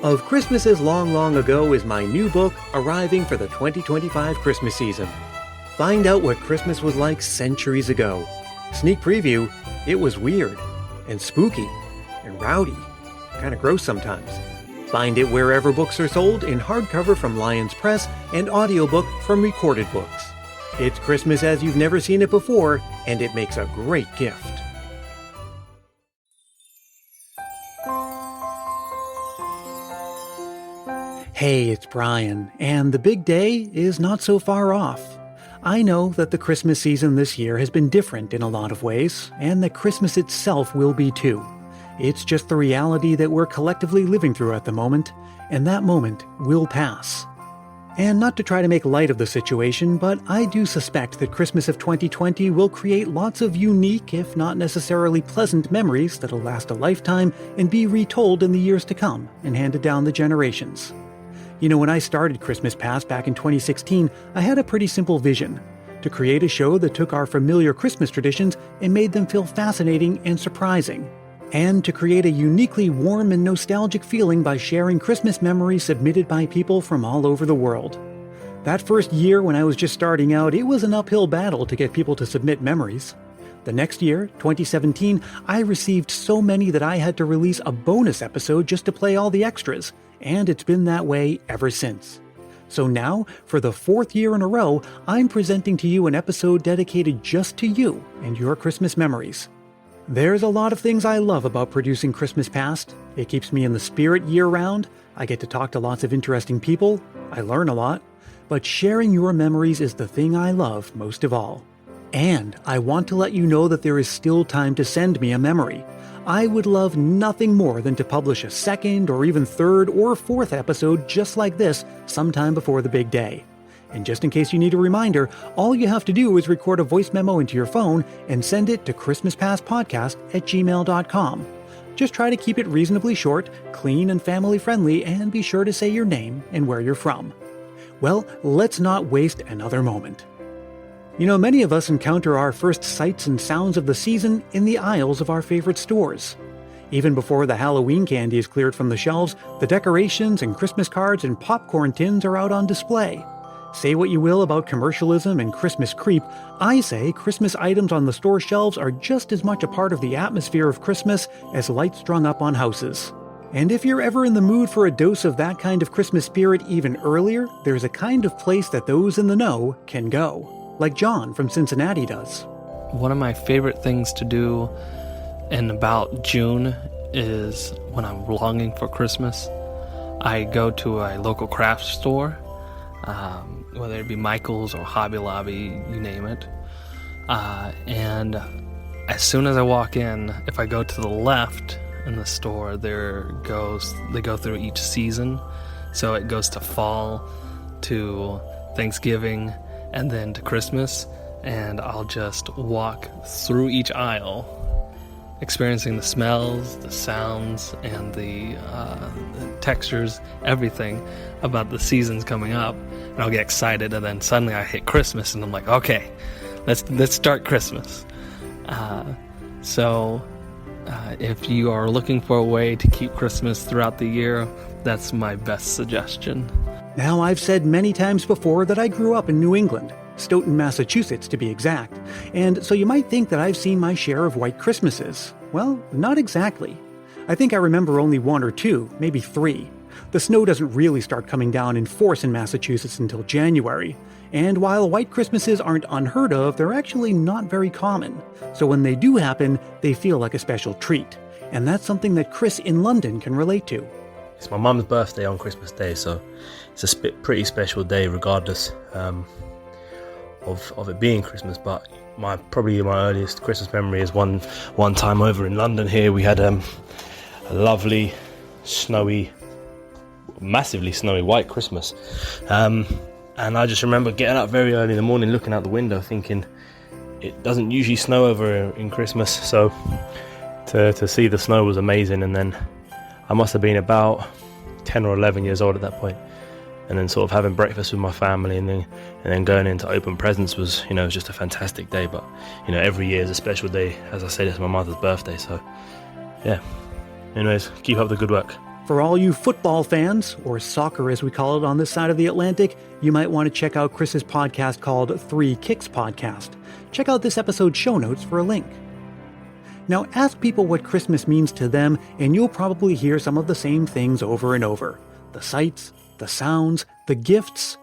Of Christmases Long, Long Ago is my new book arriving for the 2025 Christmas season. Find out what Christmas was like centuries ago. Sneak preview, it was weird and spooky and rowdy, kind of gross sometimes. Find it wherever books are sold in hardcover from Lions Press and audiobook from Recorded Books. It's Christmas as you've never seen it before, and it makes a great gift. Hey, it's Brian, and the big day is not so far off. I know that the Christmas season this year has been different in a lot of ways, and that Christmas itself will be too. It's just the reality that we're collectively living through at the moment, and that moment will pass. And not to try to make light of the situation, but I do suspect that Christmas of 2020 will create lots of unique, if not necessarily pleasant memories that'll last a lifetime and be retold in the years to come and handed down the generations. You know, when I started Christmas Past back in 2016, I had a pretty simple vision: to create a show that took our familiar Christmas traditions and made them feel fascinating and surprising, and to create a uniquely warm and nostalgic feeling by sharing Christmas memories submitted by people from all over the world. That first year when I was just starting out, it was an uphill battle to get people to submit memories. The next year, 2017, I received so many that I had to release a bonus episode just to play all the extras, and it's been that way ever since. So now, for the fourth year in a row, I'm presenting to you an episode dedicated just to you and your Christmas memories. There's a lot of things I love about producing Christmas Past. It keeps me in the spirit year-round, I get to talk to lots of interesting people, I learn a lot, but sharing your memories is the thing I love most of all. And I want to let you know that there is still time to send me a memory. I would love nothing more than to publish a second or even third or fourth episode just like this sometime before the big day. And just in case you need a reminder, all you have to do is record a voice memo into your phone and send it to christmaspastpodcast@gmail.com. Just try to keep it reasonably short, clean and family friendly, and be sure to say your name and where you're from. Well, let's not waste another moment. You know, many of us encounter our first sights and sounds of the season in the aisles of our favorite stores. Even before the Halloween candy is cleared from the shelves, the decorations and Christmas cards and popcorn tins are out on display. Say what you will about commercialism and Christmas creep, I say Christmas items on the store shelves are just as much a part of the atmosphere of Christmas as lights strung up on houses. And if you're ever in the mood for a dose of that kind of Christmas spirit even earlier, there's a kind of place that those in the know can go. Like John from Cincinnati does. One of my favorite things to do in about June is when I'm longing for Christmas, I go to a local craft store, whether it be Michael's or Hobby Lobby, you name it. And as soon as I walk in, if I go to the left in the store, they go through each season. So it goes to fall, to Thanksgiving, and then to Christmas, and I'll just walk through each aisle, experiencing the smells, the sounds, and the textures, everything about the seasons coming up, and I'll get excited, and then suddenly I hit Christmas, and I'm like, okay, let's start Christmas. So if you are looking for a way to keep Christmas throughout the year, that's my best suggestion. Now, I've said many times before that I grew up in New England, Stoughton, Massachusetts to be exact, and so you might think that I've seen my share of white Christmases. Well, not exactly. I think I remember only one or two, maybe three. The snow doesn't really start coming down in force in Massachusetts until January, and while white Christmases aren't unheard of, they're actually not very common. So when they do happen, they feel like a special treat, and that's something that Chris in London can relate to. It's my mum's birthday on Christmas Day, so it's a pretty special day regardless of it being Christmas. But probably my earliest Christmas memory is one time over in London here. We had a lovely, snowy, massively snowy white Christmas. And I just remember getting up very early in the morning, looking out the window, thinking it doesn't usually snow over in Christmas. So to see the snow was amazing. And then I must have been about 10 or 11 years old at that point. And then sort of having breakfast with my family and then going in to open presents was, it was just a fantastic day. But, every year is a special day. As I said, it's my mother's birthday. So, yeah. Anyways, keep up the good work. For all you football fans, or soccer as we call it on this side of the Atlantic, you might want to check out Chris's podcast called 3 Kicks Podcast. Check out this episode's show notes for a link. Now ask people what Christmas means to them, and you'll probably hear some of the same things over and over. The sights, the sounds, the gifts.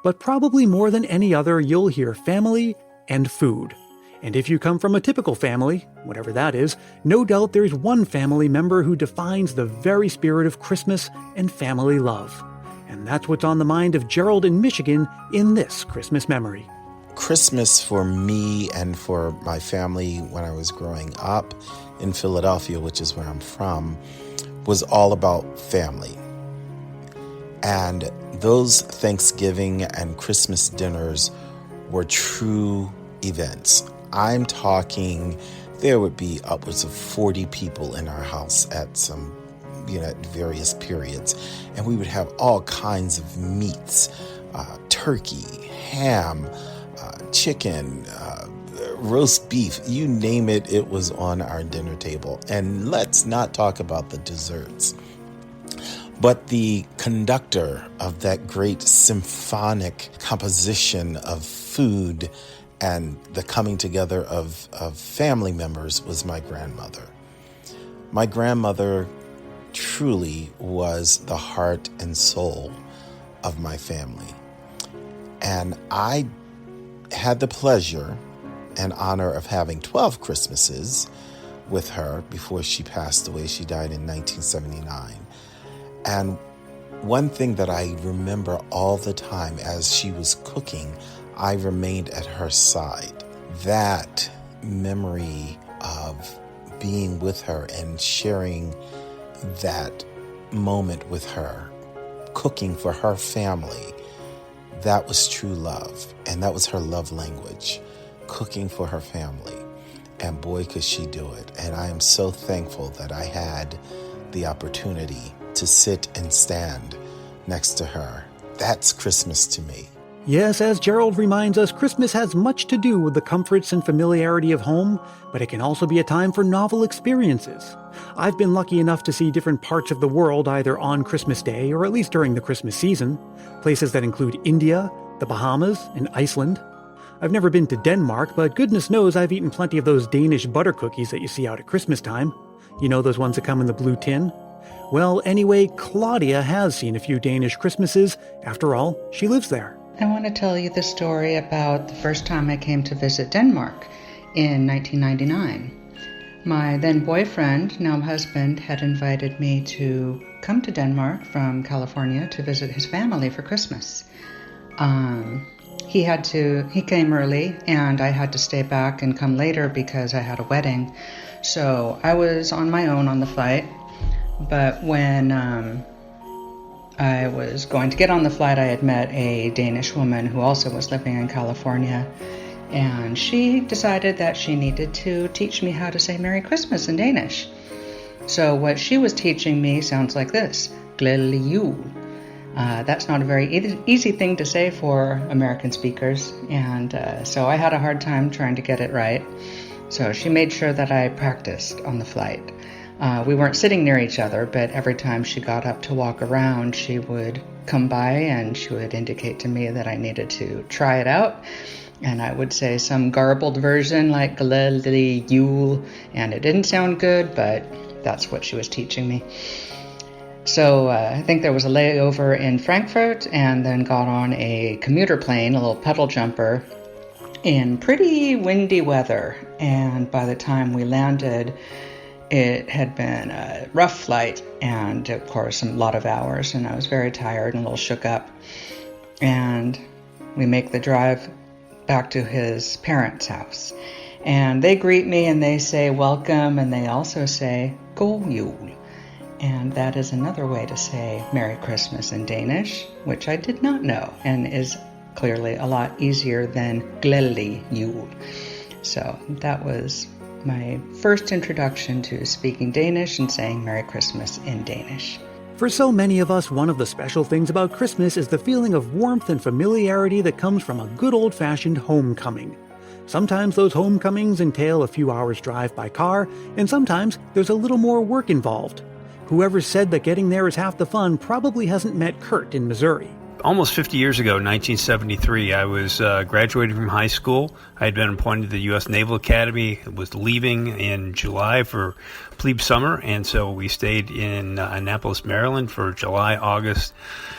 But probably more than any other, you'll hear family and food. And if you come from a typical family, whatever that is, no doubt there's one family member who defines the very spirit of Christmas and family love. And that's what's on the mind of Gerald in Michigan in this Christmas memory. Christmas for me and for my family when I was growing up in Philadelphia, which is where I'm from, was all about family. And those Thanksgiving and Christmas dinners were true events. I'm talking, there would be upwards of 40 people in our house at some, at various periods. And we would have all kinds of meats, turkey, ham, chicken, roast beef, you name it, it was on our dinner table. And let's not talk about the desserts. But the conductor of that great symphonic composition of food and the coming together of family members was my grandmother. My grandmother truly was the heart and soul of my family. And I had the pleasure and honor of having 12 Christmases with her before she passed away. She died in 1979. And one thing that I remember all the time as she was cooking, I remained at her side. That memory of being with her and sharing that moment with her, cooking for her family, that was true love. And that was her love language, cooking for her family. And boy, could she do it. And I am so thankful that I had the opportunity to sit and stand next to her. That's Christmas to me. Yes, as Gerald reminds us, Christmas has much to do with the comforts and familiarity of home, but it can also be a time for novel experiences. I've been lucky enough to see different parts of the world either on Christmas Day or at least during the Christmas season, places that include India, the Bahamas, and Iceland. I've never been to Denmark, but goodness knows I've eaten plenty of those Danish butter cookies that you see out at Christmas time. You know, those ones that come in the blue tin? Well, anyway, Claudia has seen a few Danish Christmases. After all, she lives there. I want to tell you the story about the first time I came to visit Denmark in 1999. My then boyfriend, now husband, had invited me to come to Denmark from California to visit his family for Christmas. He came early and I had to stay back and come later because I had a wedding. So I was on my own on the flight. But when I was going to get on the flight, I had met a Danish woman who also was living in California. And she decided that she needed to teach me how to say Merry Christmas in Danish. So what she was teaching me sounds like this: Glædelig jul. That's not a very easy thing to say for American speakers. And so I had a hard time trying to get it right. So she made sure that I practiced on the flight. We weren't sitting near each other, but every time she got up to walk around, she would come by and she would indicate to me that I needed to try it out. And I would say some garbled version like Glædelig jul, and it didn't sound good, but that's what she was teaching me. So I think there was a layover in Frankfurt and then got on a commuter plane, a little pedal jumper, in pretty windy weather. And by the time we landed, it had been a rough flight and, of course, a lot of hours, and I was very tired and a little shook up. And we make the drive back to his parents' house. And they greet me and they say welcome, and they also say God jul. And that is another way to say Merry Christmas in Danish, which I did not know and is clearly a lot easier than Glædelig jul. So that was my first introduction to speaking Danish and saying Merry Christmas in Danish. For so many of us, one of the special things about Christmas is the feeling of warmth and familiarity that comes from a good old-fashioned homecoming. Sometimes those homecomings entail a few hours' drive by car, and sometimes there's a little more work involved. Whoever said that getting there is half the fun probably hasn't met Kurt in Missouri. Almost 50 years ago, 1973, I was graduating from high school. I had been appointed to the U.S. Naval Academy, was leaving in July for plebe summer, and so we stayed in Annapolis, Maryland for July, August,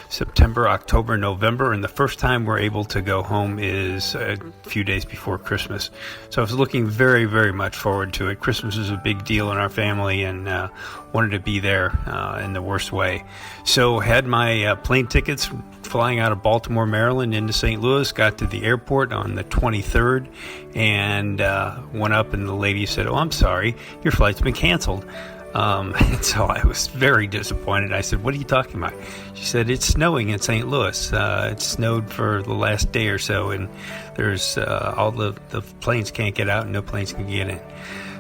September, October, November, and the first time we're able to go home is a few days before Christmas. So I was looking very, very much forward to it. Christmas is a big deal in our family, and wanted to be there in the worst way. So had my plane tickets flying out of Baltimore, Maryland into St. Louis, got to the airport on the 23rd, and went up, and the lady said, "Oh, I'm sorry, your flight's been canceled." And so I was very disappointed. I said, "What are you talking about?" She said, "It's snowing in St. Louis. It snowed for the last day or so, and there's all the planes can't get out and no planes can get in."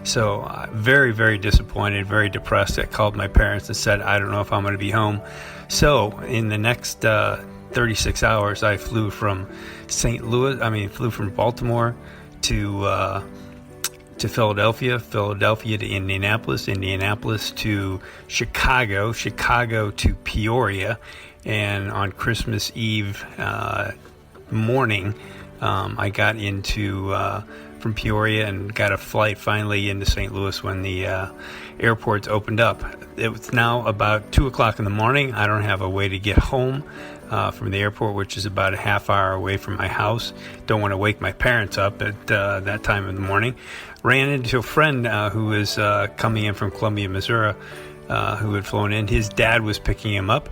So very, very disappointed, very depressed. I called my parents and said, "I don't know if I'm going to be home." So in the next 36 hours, I flew from Baltimore to Philadelphia, Philadelphia to Indianapolis, Indianapolis to Chicago, Chicago to Peoria, and on Christmas Eve morning, I got from Peoria and got a flight finally into St. Louis when the airports opened up. It was now about 2 o'clock in the morning. I don't have a way to get home from the airport, which is about a half hour away from my house. Don't want to wake my parents up at that time of the morning. Ran into a friend who was coming in from Columbia, Missouri, who had flown in. His dad was picking him up.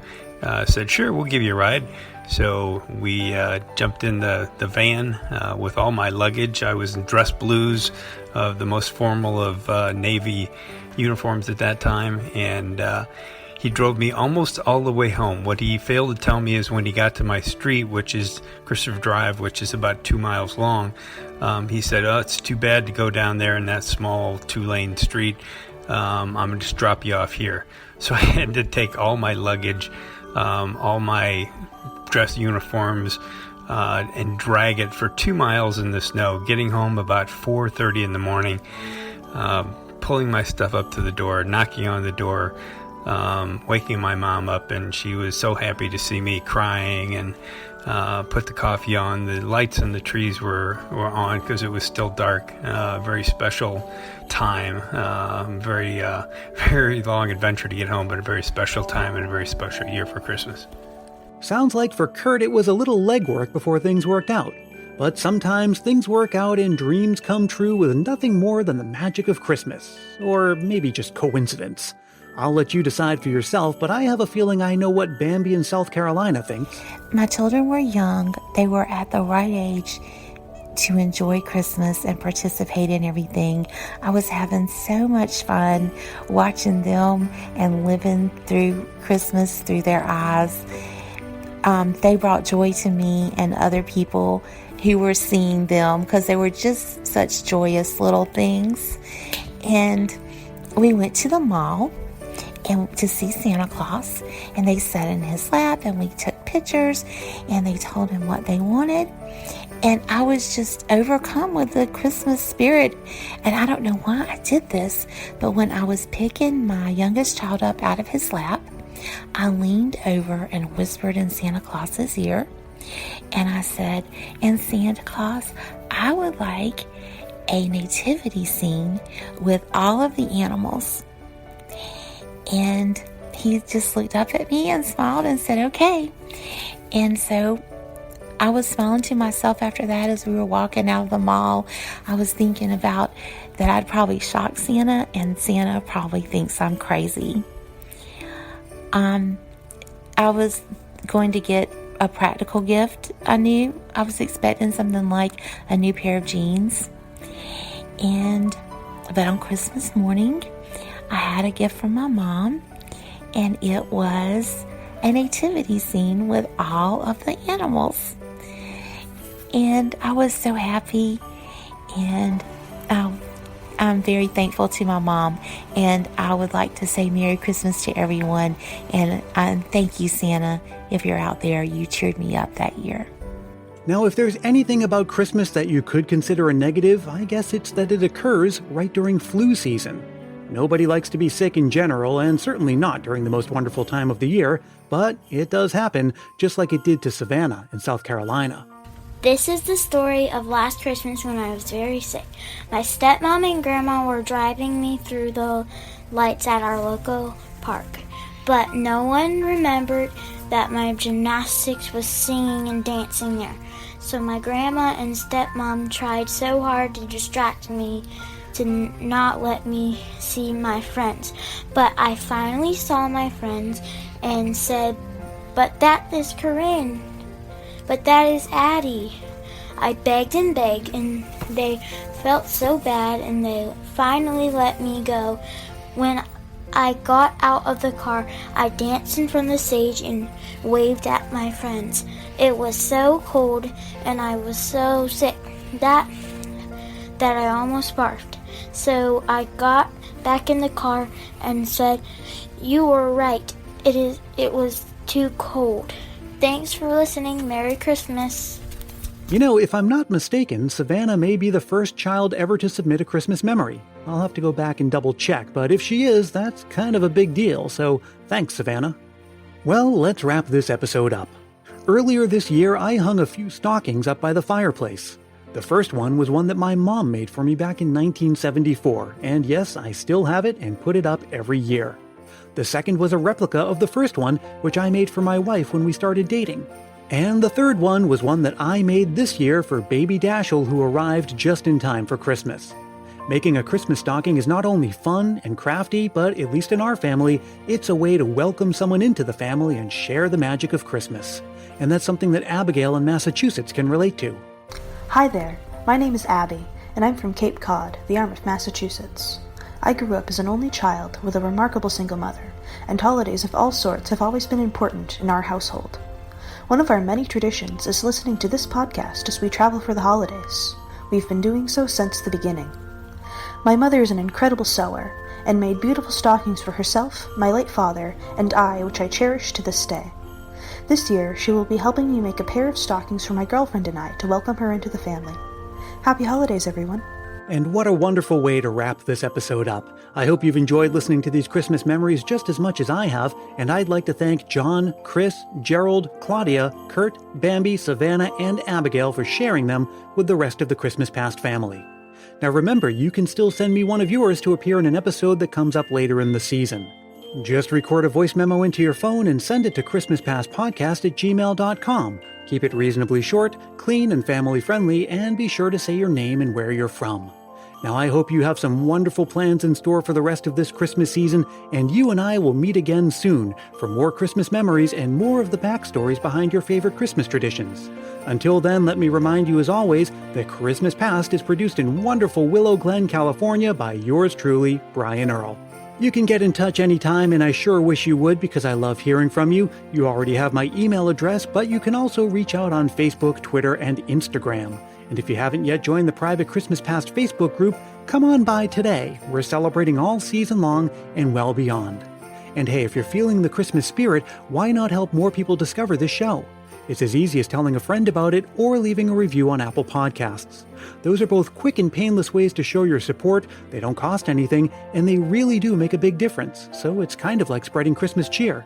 Said, "Sure, we'll give you a ride." So we jumped in the van with all my luggage. I was in dress blues, the most formal of Navy uniforms at that time, and he drove me almost all the way home. What he failed to tell me is when he got to my street, which is Christopher Drive, which is about 2 miles long, he said, "Oh, it's too bad to go down there in that small 2-lane street. I'm going to just drop you off here." So I had to take all my luggage, all my dress uniforms, and drag it for 2 miles in the snow, getting home about 4:30 in the morning, pulling my stuff up to the door, knocking on the door, waking my mom up, and she was so happy to see me, crying, and put the coffee on. The lights in the trees were on because it was still dark. Very special time, very long adventure to get home, but a very special time and a very special year for Christmas. Sounds like for Kurt it was a little legwork before things worked out. But sometimes things work out and dreams come true with nothing more than the magic of Christmas. Or maybe just coincidence. I'll let you decide for yourself, but I have a feeling I know what Bambi in South Carolina thinks. My children were young. They were at the right age to enjoy Christmas and participate in everything. I was having so much fun watching them and living through Christmas through their eyes. They brought joy to me and other people who were seeing them because they were just such joyous little things. And we went to the mall and to see Santa Claus, and they sat in his lap and we took pictures and they told him what they wanted. And I was just overcome with the Christmas spirit. And I don't know why I did this, but when I was picking my youngest child up out of his lap, I leaned over and whispered in Santa Claus's ear, and I said, "And Santa Claus, I would like a nativity scene with all of the animals." And he just looked up at me and smiled and said, "Okay." And so I was smiling to myself after that as we were walking out of the mall. I was thinking about that I'd probably shock Santa, and Santa probably thinks I'm crazy. I was going to get a practical gift. I was expecting something like a new pair of jeans. But on Christmas morning, I had a gift from my mom, and it was a nativity scene with all of the animals. And I was so happy, and I'm very thankful to my mom, and I would like to say Merry Christmas to everyone, and thank you, Santa. If you're out there, you cheered me up that year. Now, if there's anything about Christmas that you could consider a negative, I guess it's that it occurs right during flu season. Nobody likes to be sick in general, and certainly not during the most wonderful time of the year, but it does happen, just like it did to Savannah in South Carolina. This is the story of last Christmas when I was very sick. My stepmom and grandma were driving me through the lights at our local park, but no one remembered that my gymnastics was singing and dancing there. So my grandma and stepmom tried so hard to distract me to not let me see my friends. But I finally saw my friends and said, "But that is Corinne. But that is Addie." I begged, and they felt so bad, and they finally let me go. When I got out of the car, I danced in front of the stage and waved at my friends. It was so cold, and I was so sick that I almost barfed. So I got back in the car and said, "You were right. It was too cold." Thanks for listening. Merry Christmas. You know, if I'm not mistaken, Savannah may be the first child ever to submit a Christmas memory. I'll have to go back and double check, but if she is, that's kind of a big deal, so thanks, Savannah. Well, let's wrap this episode up. Earlier this year, I hung a few stockings up by the fireplace. The first one was one that my mom made for me back in 1974, and yes, I still have it and put it up every year. The second was a replica of the first one, which I made for my wife when we started dating. And the third one was one that I made this year for baby Dashiell, who arrived just in time for Christmas. Making a Christmas stocking is not only fun and crafty, but at least in our family, it's a way to welcome someone into the family and share the magic of Christmas. And that's something that Abigail in Massachusetts can relate to. Hi there, my name is Abby, and I'm from Cape Cod, the arm of Massachusetts. I grew up as an only child with a remarkable single mother, and holidays of all sorts have always been important in our household. One of our many traditions is listening to this podcast as we travel for the holidays. We've been doing so since the beginning. My mother is an incredible sewer, and made beautiful stockings for herself, my late father, and I, which I cherish to this day. This year, she will be helping me make a pair of stockings for my girlfriend and I to welcome her into the family. Happy holidays, everyone. And what a wonderful way to wrap this episode up. I hope you've enjoyed listening to these Christmas memories just as much as I have, and I'd like to thank John, Chris, Gerald, Claudia, Kurt, Bambi, Savannah, and Abigail for sharing them with the rest of the Christmas Past family. Now remember, you can still send me one of yours to appear in an episode that comes up later in the season. Just record a voice memo into your phone and send it to christmaspastpodcast@gmail.com. Keep it reasonably short, clean, and family-friendly, and be sure to say your name and where you're from. Now I hope you have some wonderful plans in store for the rest of this Christmas season, and you and I will meet again soon for more Christmas memories and more of the backstories behind your favorite Christmas traditions. Until then, let me remind you as always that Christmas Past is produced in wonderful Willow Glen, California by yours truly, Brian Earl. You can get in touch anytime, and I sure wish you would because I love hearing from you. You already have my email address, but you can also reach out on Facebook, Twitter, and Instagram. And if you haven't yet joined the private Christmas Past Facebook group, come on by today. We're celebrating all season long and well beyond. And hey, if you're feeling the Christmas spirit, why not help more people discover this show? It's as easy as telling a friend about it or leaving a review on Apple Podcasts. Those are both quick and painless ways to show your support. They don't cost anything, and they really do make a big difference. So it's kind of like spreading Christmas cheer.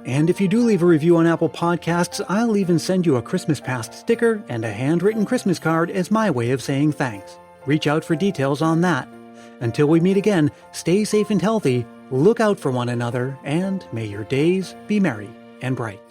And if you do leave a review on Apple Podcasts, I'll even send you a Christmas Past sticker and a handwritten Christmas card as my way of saying thanks. Reach out for details on that. Until we meet again, stay safe and healthy, look out for one another, and may your days be merry and bright.